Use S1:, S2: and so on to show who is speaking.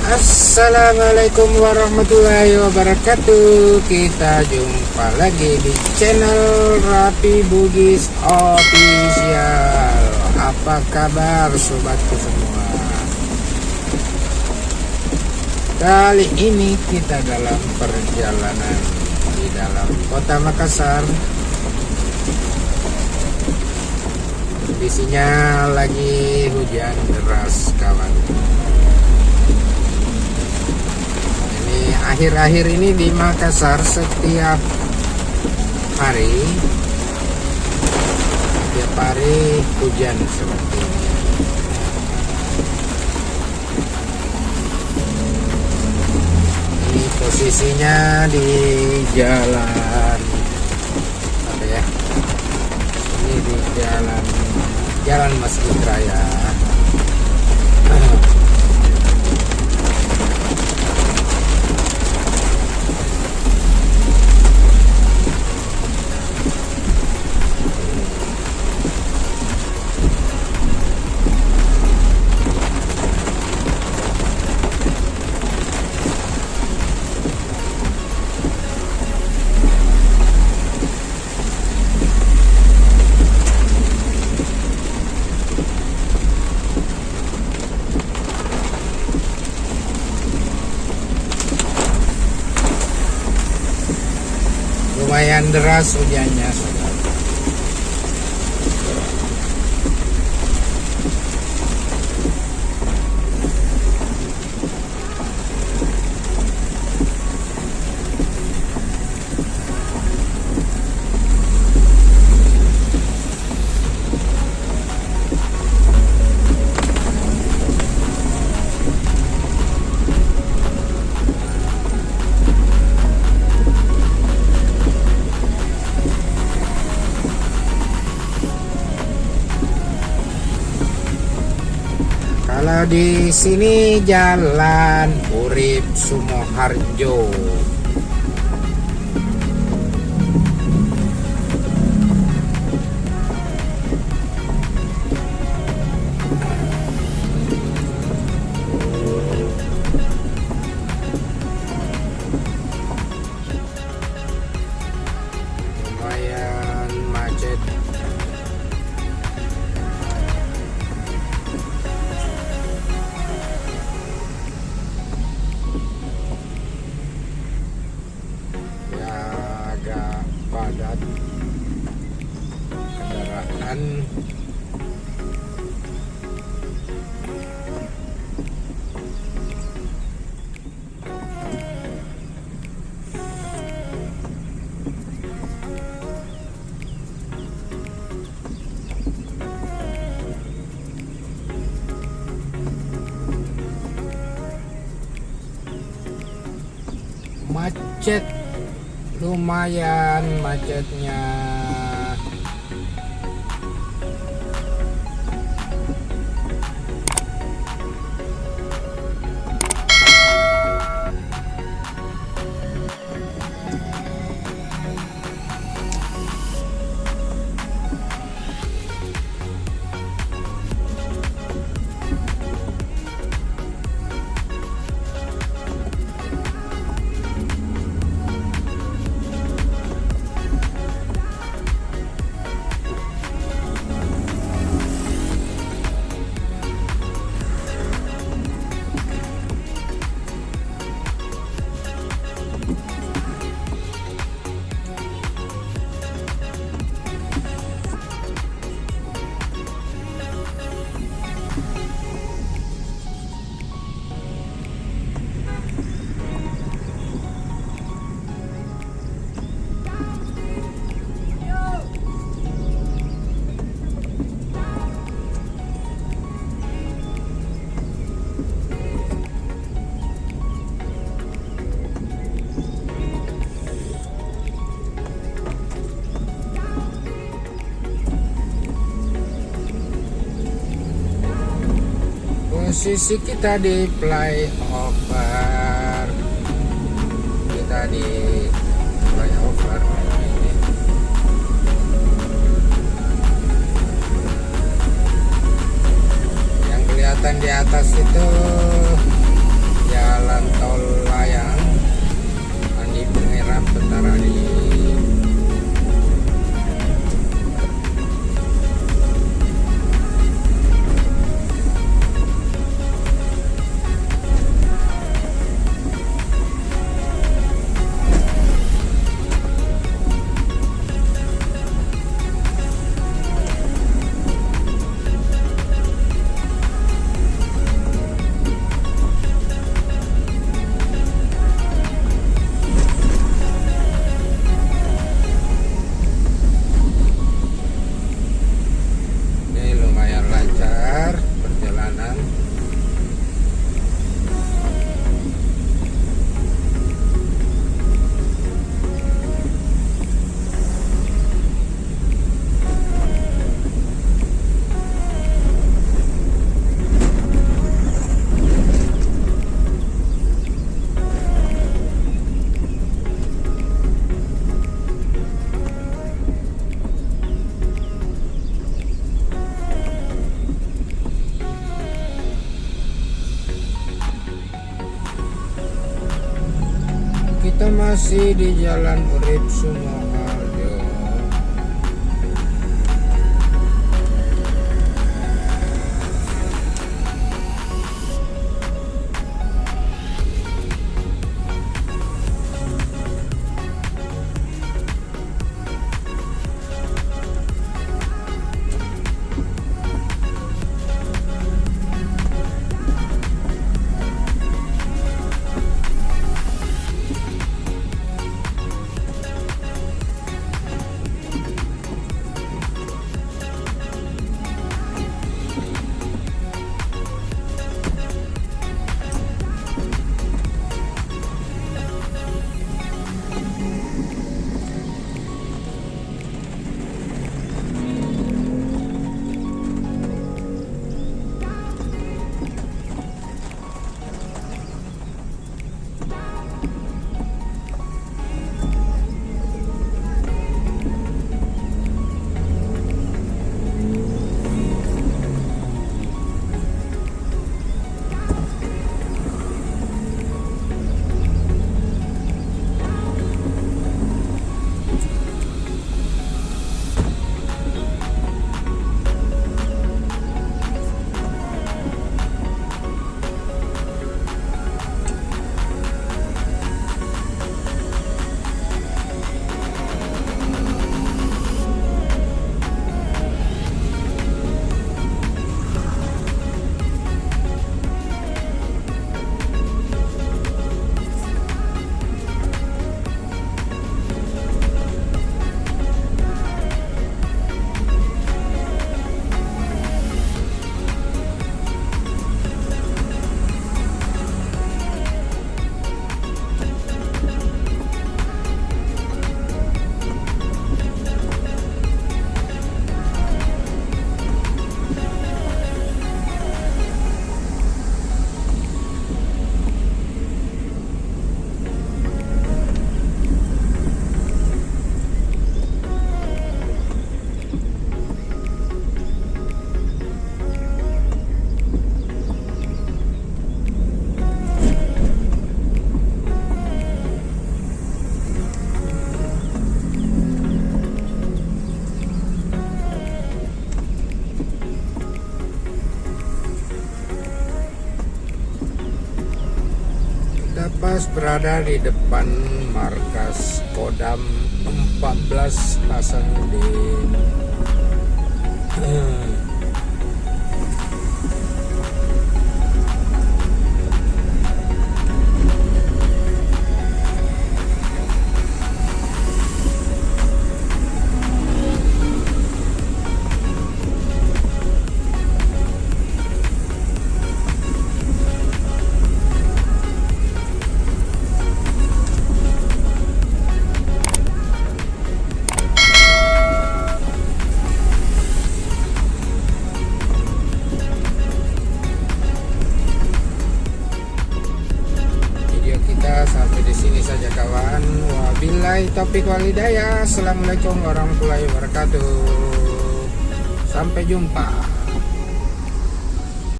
S1: Assalamualaikum warahmatullahi wabarakatuh. Kita jumpa lagi di channel Rapi Bugis Official. Apa kabar sobatku semua? Kali ini kita dalam perjalanan di dalam kota Makassar. Kondisinya lagi hujan deras kawan. Akhir-akhir ini di Makassar setiap hari hujan seperti ini. Ini posisinya di jalan apa ya? Ini di jalan Masjid Raya. Lumayan deras hujannya. Kalau di sini Jalan Urip Sumoharjo. Lumayan macet. Padat kendaraan. Macet, lumayan macetnya. Posisi kita di flyover. Yang kelihatan di atas itu ya jalan tol layang Andi Pangeran Bentarani. Kita masih di Jalan Urip Sumoharjo. Pas berada di depan markas Kodam 14 Hasanuddin. Sampai di sini saja kawan. Wabillahi taufiq wal hidayah. Assalamualaikum warahmatullahi wabarakatuh. Sampai jumpa.